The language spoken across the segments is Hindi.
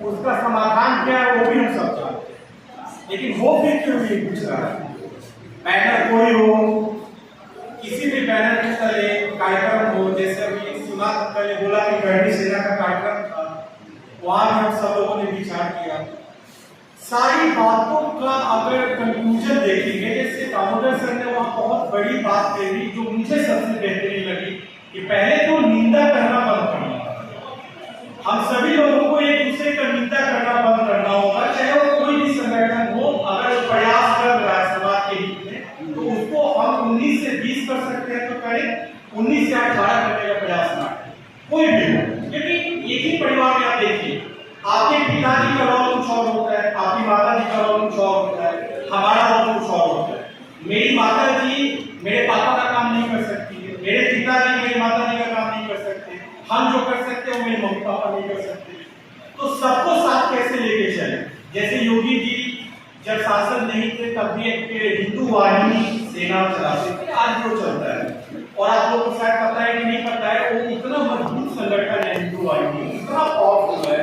उसका समाधान क्या है वो भी हम सब जानते हैं, लेकिन वो फिर क्यों नहीं पूछ रहा है? बैनर कोई हो, किसी भी बैनर के तले कार्यक्रम हो, जैसे अभी सुना पहले बोला कि गढ़ी सेना का कार्यक्रम था, वहां भी हम सब लोगों ने विचार किया। सारी बातों का अगर कंक्लूजन देखेंगे, जैसे दामोदर सर ने वहां बहुत बड़ी बात कही जो मुझे सबसे बेहतरीन लगी कि पहले तो निंदा करना बंद करना। हम सभी लोगों को एक दूसरे का निंदा करना बंद करना होगा, चाहे वो कोई भी संगठन हो। अगर प्रयास कर रहा है समाज के हित में, तो उसको हम 19 से 20 कर सकते हैं तो करें, 19 से 18 करने का प्रयास ना करें, कोई भी हो। क्योंकि एक ही परिवार में आप देखिए, आपके पिताजी का रोल कुछ और होता है, आपकी माता जी का रोल कुछ और होता है, हमारा रोल कुछ और होता है। मेरी माता जी मेरे पापा का काम नहीं कर सकती है, मेरे पिताजी मेरी माता जी का काम नहीं कर सकते, हम जो कर सकते हैं वो मेरे मम्मी पापा नहीं कर सकते। तो सबको साथ कैसे लेके चले? जैसे योगी जी जब शासन नहीं थे तब भी एक हिंदू वाहिनी सेना चलाते थे, आज जो चलता है। और आप लोगों को शायद पता है कि नहीं पता है, वो इतना मजबूत संगठन है हिंदू वाहिनी, इतना पावरफुल है।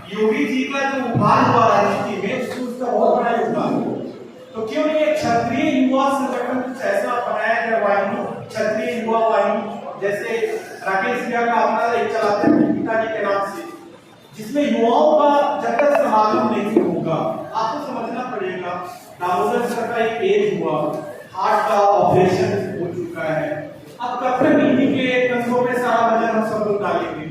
योगी जी का जो उभार हुआ राजनीति में, उसका बहुत बड़ा योगदान है। तो क्यों नहीं एक क्षत्रिय युवा संगठन कुछ ऐसा बनाया जाए, वाहिनी, क्षत्रिय युवा वाहिनी, जैसे राकेश भैया का अपना एक चलाते हैं पिताजी के नाम से, जिसमें युवाओं का जब तक समागम नहीं होगा, आपको समझना पड़ेगा। दामोदर सर का एक एज हुआ, हार्ट का ऑपरेशन हो चुका है, अब कब तक इन्हीं के कंधों पे सारा वजन हम सब लोग डालेंगे?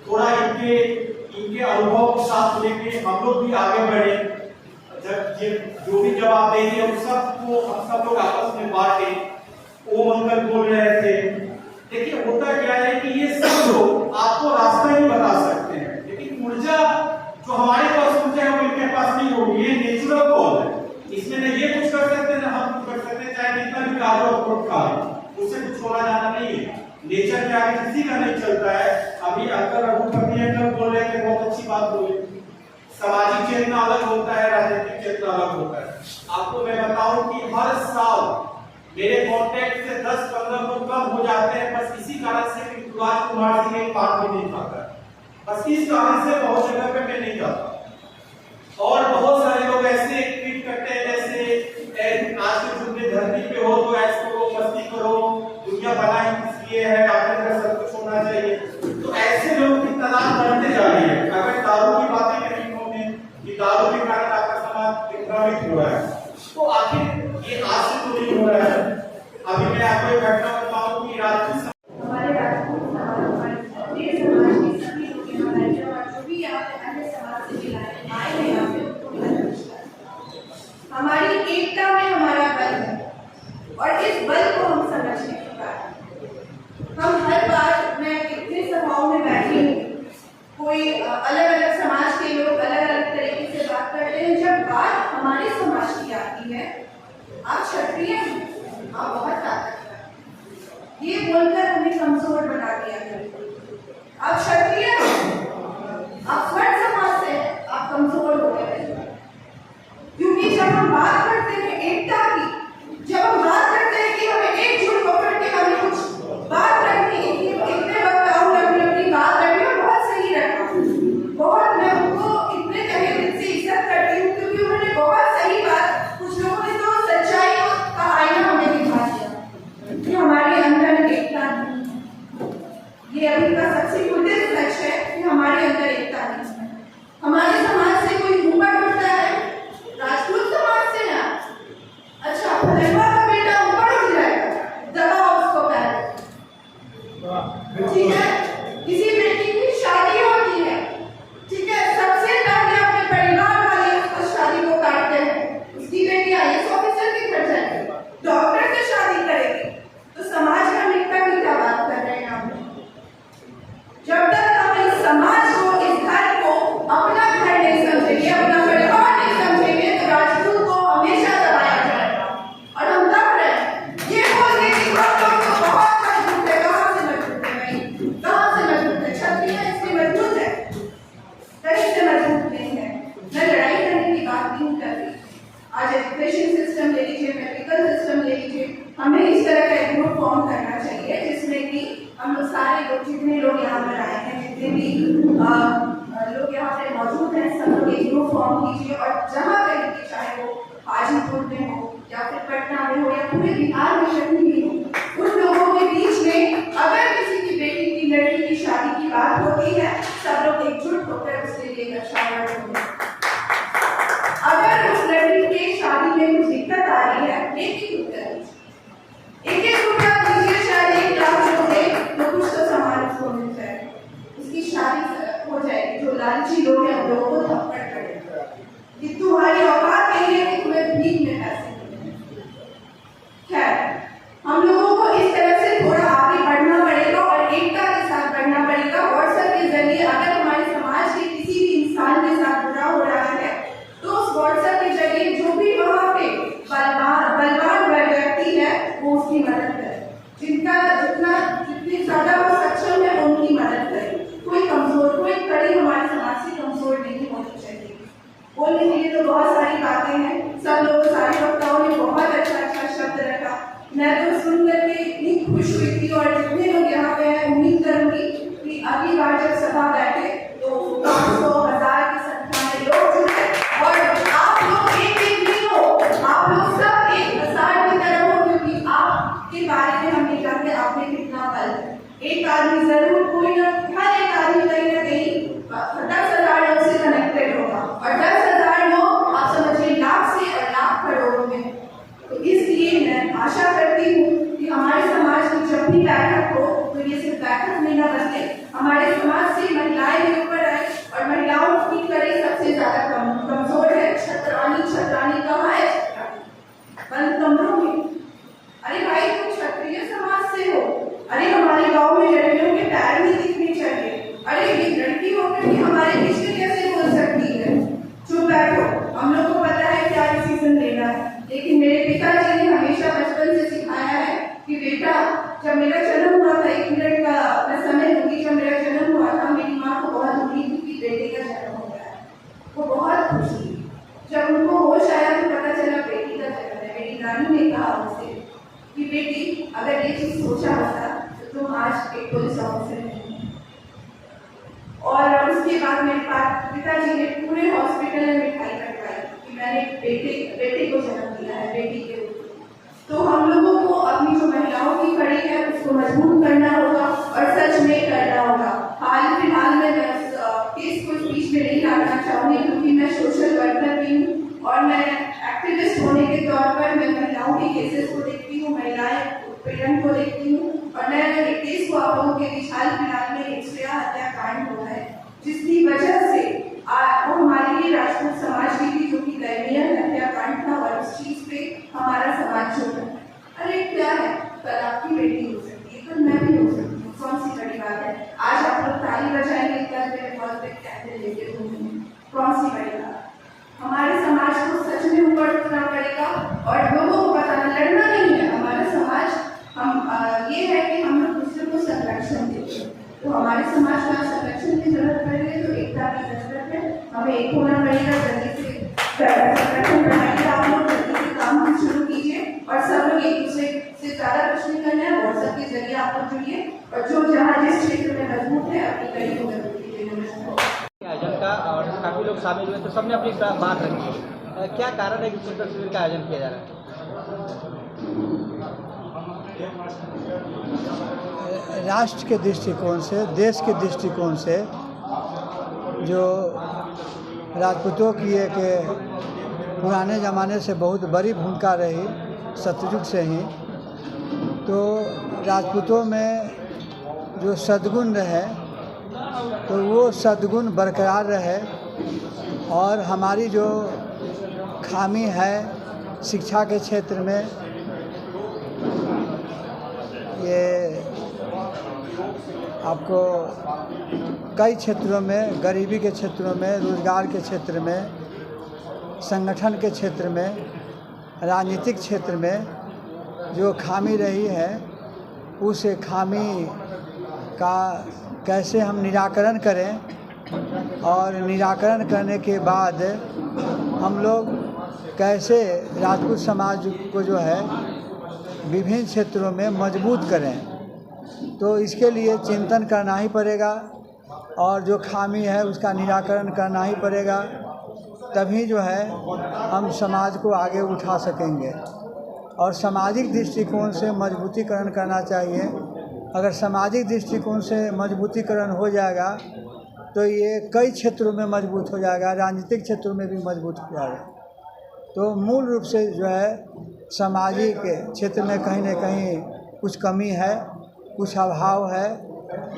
थोड़ा इनके अनुभव को साथ लेके हम लोग भी आगे बढ़े। जब ये जो भी जवाब देंगे उन सबको हम सब लोग आपस में बांटे। ओम अंकल बोल रहे थे, देखिए होता क्या है कि ये सब लोग आपको रास्ता ही बता सकते हैं, लेकिन ऊर्जा जो हमारे पास ऊर्जा है वो इनके पास नहीं होगी। ये नेचुरल कॉल है, इसमें न ये कुछ कर सकते हैं न हम कुछ कर सकते हैं, चाहे कितना भी काजू अखरोट खा ले, उससे कुछ होना जाना नहीं है। नेचर के आगे किसी का नहीं चलता है। अभी अंकल रघुपति अंकल बोल रहे थे, बहुत अच्छी बात बोले, सामाजिक चेतना अलग होता है, राजनीतिक चेतना अलग होता है। आपको मैं बताऊं कि हर साल मेरे कांटेक्ट से 10-15 लोग कम हो जाते हैं, बस इसी कारण से कि ऋतुराज कुमार जी एक बात भी नहीं खाता, बस इस कारण से बहुत जगह पे मैं नहीं जाता। और बहुत सारे लोग ऐसे ट्वीट करते हैं जैसे आज के युग में धरती पे हो तो ऐश करो, मस्ती करो, दुनिया बनाई इसलिए है, आपके अंदर सब कुछ होना चाहिए। तो ऐसे लोगों की तादाद बढ़ते जा रही है। अगर दारू की बातें करें कि दारू के कारण आपका समाज विकृत हो रहा है, तो आखिर ये आज से तो नहीं हो रहा है। अभी मैं आपको एक घटना बताऊं कि राजपूत हमारे राजपूत समाज, हमारे क्षत्रिय समाज के सभी लोग यहाँ रहते हैं और जो भी यहाँ पे अन्य समाज से मिलाए हैं यहाँ पे, उनको नमस्कार। हमारी एकता में हमारा बल है और इस बल को हम समझने के बाद हम हर बार, मैं कितने सभाओं में बैठी हूँ, कोई अलग अलग समाज के लोग अलग अलग तरीके से बात करते हैं। जब बात हमारे समाज की आती है, आप क्षत्रिय हैं, आप बहुत ताकतवर, ये बोलकर हमें कमजोर बना दिया गया। आप क्षत्रिय हैं, आप स्वर्ण समाज से हैं, आप कमजोर हो गए। क्योंकि जब हम बात करते हैं एकता की, जब हम बात करते हैं कि हमें एकजुट होकर के हमें कुछ बात रखनी है, इतने वक्त और अपनी बात रखनी है, बहुत सही रखा, बहुत, मैं उनको इतने तहे दिल से इज्जत करती हूँ क्योंकि उन्होंने बहुत सही बात, कुछ लोगों ने तो सच्चाई का आईना हमें दिखा दिया कि हमारे अंदर एकता नहीं। ये अभी का सबसे खुले सच है कि हमारे अंदर एकता नहीं है। हमारे समाज से कोई ऊपर उठता है, राजपूत समाज से ना, अच्छा फलवा का बेटा ऊपर उठ जाएगा, दबाओ उसको पैर, ठीक है। किसी बेटी की शादी होती है, ठीक है, सबसे पहले अपने परिवार वाले उसको शादी को काटते हैं। उसकी बेटी आईएएस ऑफिसर के घर जाएगी, डॉक्टर से शादी करेगी, तो समाज में हम एकता की क्या बात कर रहे हैं यहाँ पे? जब तक हम इस समाज को, इस घर को अपना घर नहीं समझेंगे, अपना परिवार नहीं समझेंगे, तो राजपूत को हमेशा दबाया जाएगा। और हम दब रहे हैं ये बोलने की, हम लोग तो बहुत मजबूत है। कहाँ से मजबूत है भाई, कहाँ से मजबूत है? क्षत्रिय इसलिए मजबूत है, कहीं से मजबूत नहीं है। मैं लड़ाई करने की बात नहीं कर रही। आज एजुकेशन सिस्टम ले लीजिए, मेडिकल सिस्टम ले लीजिए, हमें इस तरह का एक ग्रुप फॉर्म करना चाहिए जिसमें कि हम लोग सारे लोग, जितने लोग यहाँ पर आए हैं, जितने भी लोग यहाँ पे इन्फॉर्म कीजिए और जहाँ कहीं भी, चाहे वो हाजीपुर में हो या फिर पटना में हो या पूरे बिहार में कहीं भी हो, उन लोगों के बीच में अगर किसी की बेटी की लड़की की शादी की बात होती है, सब लोग एकजुट होकर उसके लिए एक अच्छा वर्ड ढूंढें। अगर उस लड़की के शादी में कुछ दिक्कत आ रही है, एक एक रुपया दीजिए, शायद 1 लाख लोगे तो कुछ तो सामान उसको मिल जाए, उसकी शादी हो जाएगी। जो लालची लोग हैं लोगों को थप्पड़ पड़ेगा कि तुम्हारी औकात नहीं है कि तुम्हें भीख में पैसे मिले। खैर, हम लोगों को इस तरह से थोड़ा आगे बढ़ना पड़ेगा और एकता के साथ बढ़ना पड़ेगा। व्हाट्सएप के जरिए अगर हमारे समाज के किसी भी इंसान के साथ बुरा हो रहा है तो उस व्हाट्सएप के जरिए जो भी वहाँ पे बलवान व्यक्ति है वो उसकी मदद करे, जितनी ज्यादा वो सक्षम है उनकी मदद करे। कोई कड़ी हमारे समाज से कमजोर नहीं होनी चाहिए। बोलने के लिए तो बहुत सारी बातें हैं, सब लोगों सारे वक्ताओं ने बहुत अच्छा शब्द रखा। मैं तो सुन करके इतनी खुश हुई थी और जितने लोग यहाँ पे हैं उम्मीद करूंगी कि अगली बार जब सभा बैठे तो 500,000 की संख्या में लोग जुड़े और आप लोग एक नहीं हो, आप लोग सब एक मिसाल की तरह हो, क्योंकि आपके बारे में हम नहीं जानते आपने कितना बल। एक आदमी जरूर कोई ना, हर एक आदमी कहीं ना कहीं 10,000 लोग से कनेक्टेड होगा और 10,000 लोग आप समझिए लाख से और लाख करोड़ों में। तो इसलिए मैं आशा करती हूँ कि हमारे समाज की जब भी बैठक हो तो ये सिर्फ बैठक में न बदले, हमारे समाज से महिलाएं भी ऊपर आए और महिलाओं की कड़ी सबसे ज्यादा कमजोर है। छत्रानी कहाँ है? बंद कमरों में। अरे भाई तुम क्षत्रिय समाज से हो, अरे हमारे गाँव में लड़कियों के पैर नहीं दिखने चाहिए, अरे ये लड़की होकर के हमारे बीच में कैसे बोल सकती है? चुप बैठो, हम लोग को पता है क्या डिसीजन लेना है। लेकिन मेरे पिताजी ने हमेशा बचपन से सिखाया है कि बेटा, जब मेरा जन्म हुआ था, 1 मिनट का मैं समय दूंगी, जब मेरा जन्म हुआ था मेरी माँ को बहुत उम्मीद थी कि बेटे का जन्म हो गया है। वो बहुत खुश थी। जब उनको होश आया तो पता चला बेटी का जन्म है। मेरी नानी ने कहा मुझसे कि बेटी, अगर ये चीज सोचा होता तो तुम आज एक पुलिस ऑफिसर नहीं। और उसके बाद मेरे पिताजी ने पूरे हॉस्पिटल में मिठाई कटवाई कि मैंने बेटे को जन्म दिया है, बेटी के रूप में। तो हम लोगों को अपनी जो महिलाओं की कड़ी है उसको मजबूत करना होगा और सच में करना होगा। हाल फिलहाल में मैं उस केस को बीच में नहीं लाना चाहूंगी क्योंकि मैं सोशल वर्कर भी हूँ और मैं एक्टिविस्ट होने के तौर पर मैं महिलाओं के केसेस को देखती हूँ, महिलाएं उत्पीड़न को देखती हूँ। और मैं एक केस को आप लोगों के बीच हाल फिलहाल में एक श्रेया हत्याकांड हुआ है जिसकी वजह से वो हमारे लिए राजपूत समाज की थी, जो कि दयनीय हत्याकांड था और उस चीज पे हमारा समाज छोड़ रहा है। अरे क्या है, कल आपकी बेटी हो सकती है, कल मैं भी हो सकती हूँ, कौन सी बड़ी बात है? आज आप लोग ताली बजाएंगे, कल मेरे बहुत बड़े कैंडल लेके घूमेंगे, कौन सी बड़ी बात? हमारे समाज को सच में ऊपर उठना पड़ेगा और लोगों को बताना, लड़ना नहीं है। हमारा समाज ये है कि हम लोग दूसरे को संरक्षण देते हैं, तो हमारे समाज का संरक्षण की जरूरत पड़ेगी तो एकता की जरूरत है। हमें एक होना पड़ेगा, जल्दी से संरक्षण बनाइए, आप लोग जल्दी से काम शुरू कीजिए और सब लोग एक दूसरे से ज्यादा कुछ नहीं करना है। व्हाट्सएप के जरिए आप लोग जुड़िए और जो जहाँ जिस क्षेत्र में मजबूत है अपनी कड़ी को मजबूत कीजिए। नमस्कार। आयोजन का और काफी लोग शामिल हुए तो सबने अपनी बात रखी। क्या कारण है कि चिंतन शिविर का आयोजन किया जा रहा है? राष्ट्र के दृष्टिकोण से, देश के दृष्टिकोण से जो राजपूतों की एक पुराने ज़माने से बहुत बड़ी भूमिका रही, सतयुग से ही, तो राजपूतों में जो सद्गुण रहे तो वो सद्गुण बरकरार रहे और हमारी जो खामी है शिक्षा के क्षेत्र में, ये आपको कई क्षेत्रों में, गरीबी के क्षेत्रों में, रोजगार के क्षेत्र में, संगठन के क्षेत्र में, राजनीतिक क्षेत्र में जो खामी रही है, उस खामी का कैसे हम निराकरण करें और निराकरण करने के बाद हम लोग कैसे राजपूत समाज को जो है विभिन्न क्षेत्रों में मजबूत करें, तो इसके लिए चिंतन करना ही पड़ेगा और जो खामी है उसका निराकरण करना ही पड़ेगा। तभी जो है हम समाज को आगे उठा सकेंगे। और सामाजिक दृष्टिकोण से मजबूतीकरण करना चाहिए। अगर सामाजिक दृष्टिकोण से मजबूतीकरण हो जाएगा तो ये कई क्षेत्रों में मजबूत हो जाएगा, राजनीतिक क्षेत्रों में भी मजबूत हो जाएगा। तो मूल रूप से जो है सामाजिक क्षेत्र में कहीं न कहीं कुछ कमी है, कुछ अभाव है,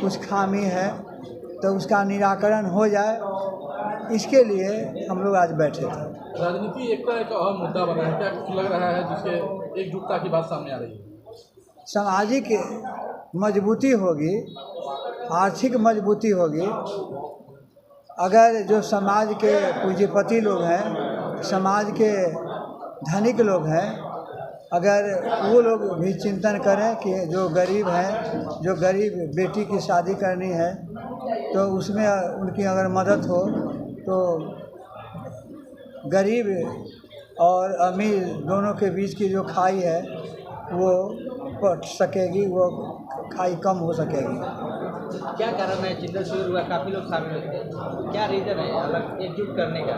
कुछ खामी है, तो उसका निराकरण हो जाए, इसके लिए हम लोग आज बैठे थे। राजनीति एकता एक अहम मुद्दा बना है, क्या कुछ लग रहा है जिसके एकजुटता की बात सामने आ रही है? सामाजिक मजबूती होगी, आर्थिक मजबूती होगी। अगर जो समाज के पूंजीपति लोग हैं, समाज के धनिक लोग हैं, अगर वो लोग भी चिंतन करें कि जो गरीब हैं, जो गरीब बेटी की शादी करनी है तो उसमें उनकी अगर मदद हो तो गरीब और अमीर दोनों के बीच की जो खाई है वो पट सकेगी, वो खाई कम हो सकेगी। क्या कारण है चिंतन शिविर हुआ, काफ़ी लोग शामिल होते हैं, क्या रीज़न है अलग एकजुट करने का?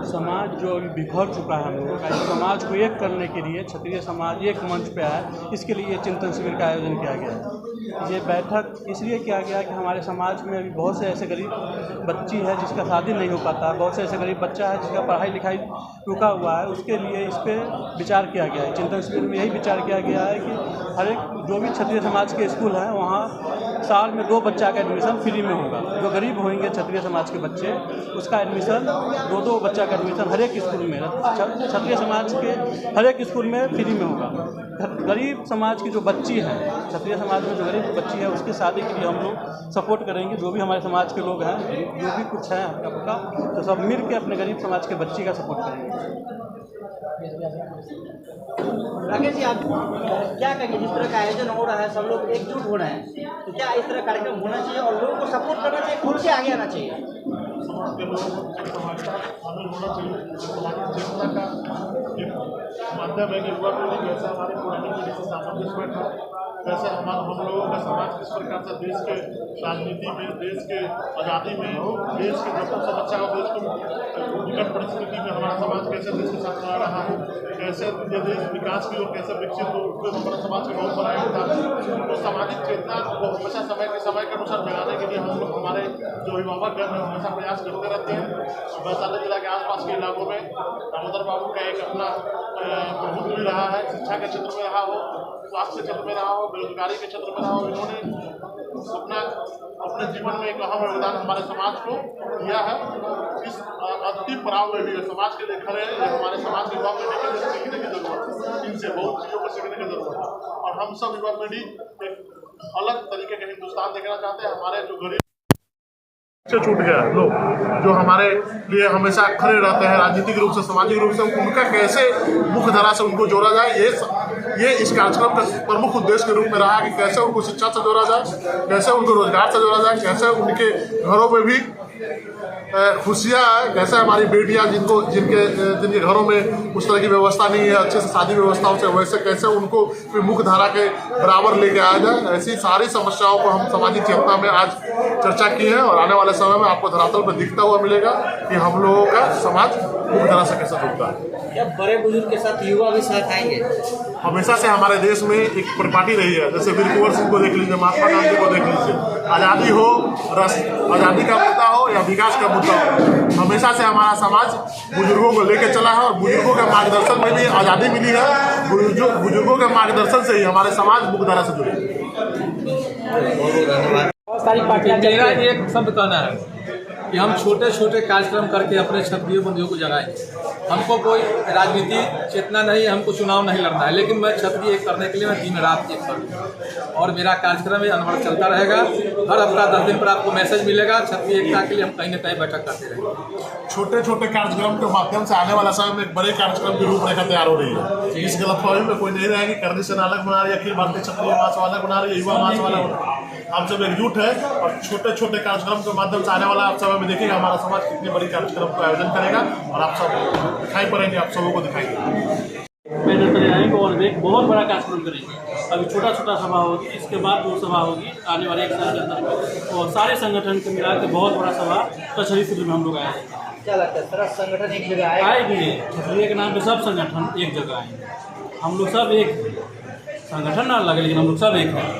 समाज जो अभी बिखर चुका है हम लोगों का, इस समाज को एक करने के लिए क्षत्रिय समाज एक मंच पे आया, इसके लिए ये चिंतन शिविर का आयोजन किया गया है। ये बैठक इसलिए किया गया कि हमारे समाज में अभी बहुत से ऐसे गरीब बच्ची है जिसका शादी नहीं हो पाता, बहुत से ऐसे गरीब बच्चा है जिसका पढ़ाई लिखाई रुका हुआ है, उसके लिए इस पर विचार किया गया है। चिंतन शिविर में यही विचार किया गया है कि हर एक जो भी क्षत्रिय समाज के स्कूल हैं वहाँ साल में 2 बच्चा का एडमिशन फ्री में होगा। जो गरीब होंगे क्षत्रिय समाज के बच्चे, उसका एडमिशन 2 बच्चा का एडमिशन हर एक स्कूल में, क्षत्रिय समाज के हर एक स्कूल में फ्री में होगा। गरीब समाज की जो बच्ची है, क्षत्रिय समाज में जो गरीब बच्ची है, उसकी शादी के लिए हम लोग सपोर्ट करेंगे। जो भी हमारे समाज के लोग हैं, जो भी कुछ हैं हल्का फुल्का, तो सब मिल के अपने गरीब समाज के बच्ची का सपोर्ट करेंगे। राकेश जी, आप क्या कहेंगे, जिस तरह का आयोजन हो रहा है, सब लोग एकजुट हो रहे हैं, तो क्या इस तरह कार्यक्रम होना चाहिए और लोगों को सपोर्ट करना चाहिए, खुल के आगे आना चाहिए? समाज के लोगों को समाज का शामिल होना चाहिए। समाज चेतना का एक माध्यम है कि युवा पीढ़ी कैसे हमारी पुरानी पीढ़ी से सामंजस्य बैठा, कैसे हम लोगों का समाज किस प्रकार से देश के राजनीति में, देश के आज़ादी में, देश के जब समस्या और देश को विकट परिस्थिति में हमारा समाज कैसे देश के साथ आ रहा है, कैसे ये देश विकास की ओर कैसे विकसित हो, उसको हमारा समाज के बहुत बड़ा योगदान। तो सामाजिक चेतना को हमेशा समय के अनुसार जगाने के लिए हम लोग हमारे जो अभिभावकगण हैं हमेशा प्रयास करते रहते हैं। वैशाली जिला के आसपास के इलाकों में दामोदर बाबू का एक अपना प्रभुत्व भी रहा है, शिक्षा के क्षेत्र में रहा हो, स्वास्थ्य क्षेत्र में रहा हो, बेरोजगारी के क्षेत्र में रहा हो। इन्होंने अपने जीवन में एक अहम योगदान हमारे समाज को दिया है। इस अंतिम पड़ाव में भी समाज के लिए खड़े हैं। हमारे समाज की युवा पीढ़ी को सीखने की जरूरत है, इनसे बहुत चीज़ों को सीखने की जरूरत है। और हम सब युवा पीढ़ी एक अलग तरीके का हिंदुस्तान देखना चाहते हैं। हमारे जो गरीब से छूट गया लोग जो हमारे लिए हमेशा खड़े रहते हैं राजनीतिक रूप से, सामाजिक रूप से, उनका कैसे मुख्य धारा से उनको जोड़ा जाए, ये इस कार्यक्रम का प्रमुख उद्देश्य के रूप में रहा कि कैसे उनको शिक्षा से जोड़ा जाए, कैसे उनको रोजगार से जोड़ा जाए, कैसे उनके घरों में भी खुशियाँ आए, कैसे हमारी बेटियाँ जिनके घरों में उस तरह की व्यवस्था नहीं है अच्छे से शादी व्यवस्थाओं से, वैसे कैसे उनको मुख्य धारा के बराबर लेके आया जाए। ऐसी सारी समस्याओं को हम सामाजिक चेतना में आज चर्चा की है और आने वाले समय में आपको धरातल पर दिखता हुआ मिलेगा कि हम लोगों का समाज मुख्य धारा से कैसे जुड़ता है। क्या बड़े बुजुर्ग के साथ युवा भी साथ आएंगे? हमेशा से हमारे देश में एक परिपाटी रही है, जैसे वीर कुंवर सिंह को देख लीजिए, महात्मा गांधी को देख लीजिए, आज़ादी हो, आज़ादी का मुद्दा हो या विकास का मुद्दा हो, हमेशा से हमारा समाज बुजुर्गों को लेकर चला है और बुजुर्गों के मार्गदर्शन में भी आज़ादी मिली है। बुजुर्गों के मार्गदर्शन से ही हमारे समाज मुख्यधारा से जुड़े। बहुत सारी पार्टियां मेरा एक शब्द कहना है कि हम छोटे छोटे कार्यक्रम करके अपने क्षत्रिय बंधुओं को जगाएंगे। हमको कोई राजनीति चेतना नहीं, हमको चुनाव नहीं लड़ना है, लेकिन मैं क्षत्रिय एक करने के लिए मैं दिन रात एक करूँ और मेरा कार्यक्रम ये अनवरत चलता रहेगा। हर हफ्ता 10 दिन पर आपको मैसेज मिलेगा। क्षत्रिय एकता के लिए हम कहीं न कहीं बैठक करते रहेंगे। छोटे छोटे कार्यक्रम के माध्यम से आने वाला समय में एक बड़े कार्यक्रम की रूपरेखा तैयार हो रही है। इस गलतफहमी में कोई नहीं रहेगी, करनी से अलग बना रही है, अखिल भारतीय क्षत्रिय महासभा अलग बना रही है, युवा महासभा अलग। हम सब एकजुट है और छोटे छोटे कार्यक्रम के माध्यम से आने वाला समय में देखिएगा हमारा समाज कितनी बड़ी कार्यक्रम का आयोजन करेगा और आप सब दिखाई पड़ेंगे, आप सबों को दिखाएंगे। पैदल चले जाएंगे और एक बहुत बड़ा कार्यक्रम करेंगे। अभी छोटा छोटा सभा होगी, इसके बाद वो सभा होगी आने वाले 1 साल के अंदर में, और सारे संगठन के मिला के बहुत बड़ा सभा कचहरी शिविर में हम लोग आए। क्या लगता है सारा संगठन एक जगह आएगा? आएंगे, क्षत्रिय के नाम पे सब संगठन एक जगह आएंगे। हम लोग सब एक हैं। संगठन ना लगे लेकिन हम लोग सब एक हैं।